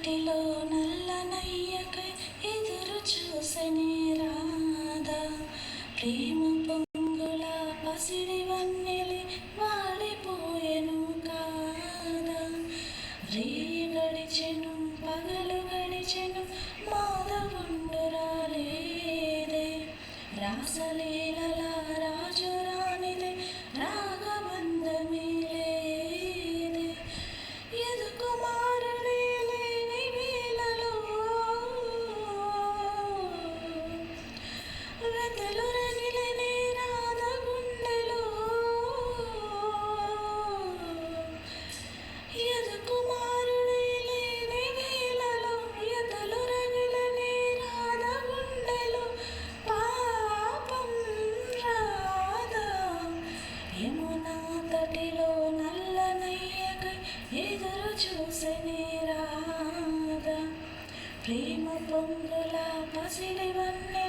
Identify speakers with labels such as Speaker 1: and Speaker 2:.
Speaker 1: తటిలో నల్లనయ్యకై ఎదురు చూసెనే రాధా. ప్రేమ పొంగుల పసిడి వన్నెలి వాడిపోయెను కాదా. రేయి గడిచెను పగలు గడిచెను మాధవుండు రాలేదే. రాసలీలల రాజు రానిదే రాగబంధమే లేదే. ఎదుకుమారుడే లేని వేళలో వెతలు రగిలెనే రాధ గుండెలో. ఎదుకుమారుడే లేని వేళలో ఎతలు రగిలెనే రాధ గుండెలో. పాపం రాధా యమునా తటిలో నల్లనయ్యకై ఎదురు చూసెనే రాధా. ప్రేమ పొంగుల పసిడి వన్నె